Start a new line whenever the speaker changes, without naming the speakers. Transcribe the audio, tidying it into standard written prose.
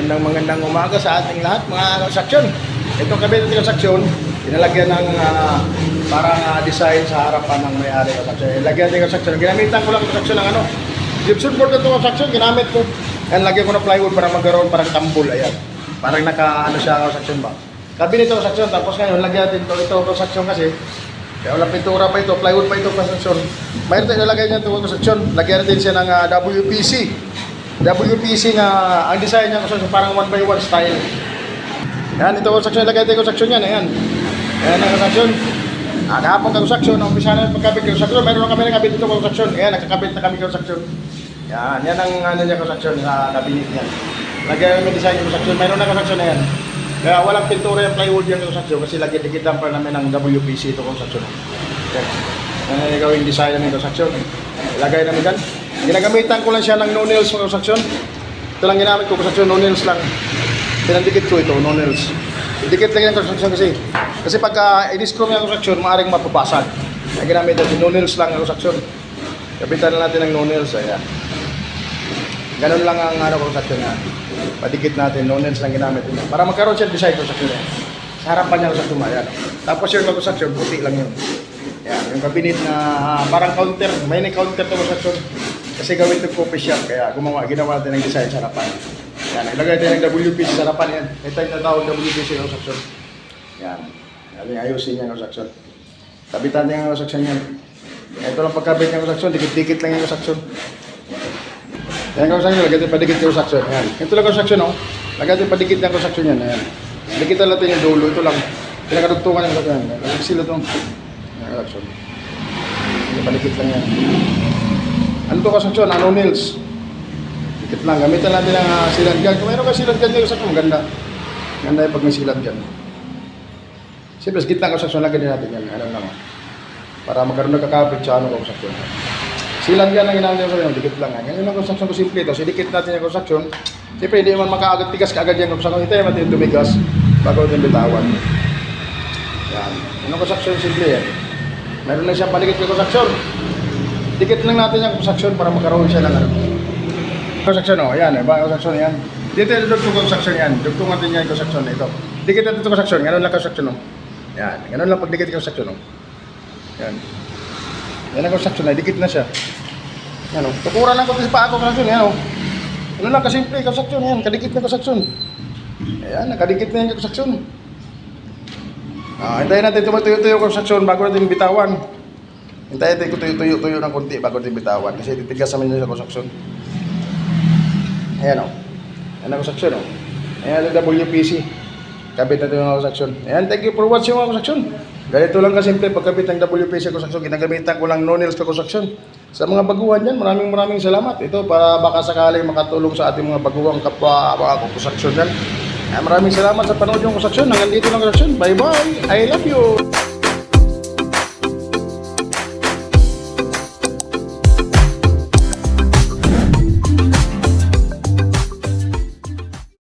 Magandang umaga sa ating lahat mga konstruksyon. Itong cabinet ng konstruksyon, pinalagyan ng parang design sa harapan ng may-ari ng konstruksyon. Lagyan ng konstruksyon. Ginamitan ko lang konstruksyon ng gypsum board na itong konstruksyon. Ginamit ko. Yan, lagyan ko ng plywood para magkaroon parang tambol. Ayan. Parang siya konstruksyon ba. Cabinet ng konstruksyon. Tapos ngayon, lagyan natin ito konstruksyon kasi. Kaya walang pintura pa ito, plywood pa ito konstruksyon. Mayroon tayo nalagay niya itong konstruksyon. Lagyan natin siya ng WPC. WPC nga ang design niya kasi parang 1x1 style. Yan, ito construction, lagay tayo construction yan. Ayan. Ayan ang construction. Kahapon construction, umpisa na pagkabit construction. Meron kami nakabit ito construction. Ayan, nakakabit na kami construction. Yan, yan ang niya construction sa cabinet niyan. Lagay namin design yung construction. Meron na construction na yan. Kaya walang pintura yung plywood yung construction kasi lagi-dikitan pa namin ng WPC ito construction. Yan. Yan ang gawing design ng construction. Lagay namin dyan. Ginagamitan ko lang siya ng no nails for construction. Ito lang ginamit ko construction, no nails lang. Pinandikit ko ito, no nails. Dikit lang yung construction kasi pagka i-discrew yung construction, maaaring mapapasag. Kaya ginamit natin no nails lang ang construction. Kapitan na natin ng no nails. Ayan. Ganun lang ang construction niya. Padikit natin, no nails lang ginamit ito. Para magkaroon siya design construction niya. Sa harapan niya construction. Ayan. Tapos yung construction, puti lang yun. Ayan, yung cabinet na parang counter, may counter to construction. Kasi gawin ito coffee shop, kaya ginawa natin ng design sa harapan. Yan, ilagay tayo ng WPC sa harapan yan. Ito yung natawag WPC ng construction. Yan, ayusin niya ng construction. Kabitan niya ng construction yan. Ito lang pagkabit ng construction, dikit-dikit lang yung construction. Yan ang construction, lagay tayo padikit yung construction. Yan, ito lang construction, no? Lagay tayo padikit ng construction yan. Yan. Dikitan natin yung dulo, ito lang. Pinakadugtungan yung construction. Sila itong construction. Padikit lang yan. Ano ito construction? No nails. Dikit lang. Gamitan natin ang sealant gun. Kung mayroon ka sealant gun yung construction, maganda. Maganda yung pag may sealant gun. Siyempre, sa gitna ng construction, lagyan din natin yan. Ano lang. Para magkaroon ng kakapit sa construction. Sealant gun ang ginamit yung construction. Dikit lang. Ganyan ang construction ko simple. Tapos idikit natin yung construction. Siyempre, hindi naman makaagad tigas kaagad yung construction. Hintayin natin yung tumigas bago natin bitawan. Yan. Yung construction simple yan. Meron na siyang palikit yung construction. Dikit lang natin yung construction para magkaroon siya ng construction, o. Ayan, construction yan. Dito yung dugtong construction yan. Dugtong natin yan yung construction ito. Dikit natin yung construction. Ganun lang construction, o. Yan. Ganun lang pagdikit yung construction, o. Yan. Yan ang construction na. Dikit na siya. Yan, o. Tukuran lang ko sa paa ko construction. Yan, o. Ganun lang kasimple construction. Yan. Kadikit na construction. Ayan, nakadikit na yung construction. Hintayin natin tumutuyo-tuyo yung construction bago natin bitawan. Hintayin natin tuyo-tuyo ng konti bago natin bitawan kasi titigas naman yun sa construction. Ayan, o. Ayan ang construction, o. Ayan ang WPC. Kabit natin yung construction. Ayan, thank you for watching mga construction. Ganito lang kasimple pagkabit ng WPC construction. Ginagamitan ko lang no nails construction. Sa mga baguhan dyan, maraming salamat. Ito para baka sakaling makatulong sa ating mga baguhang kapwa mga construction dyan. Maraming salamat sa panood yung construction. Hanggang dito lang construction. Bye bye. I love you.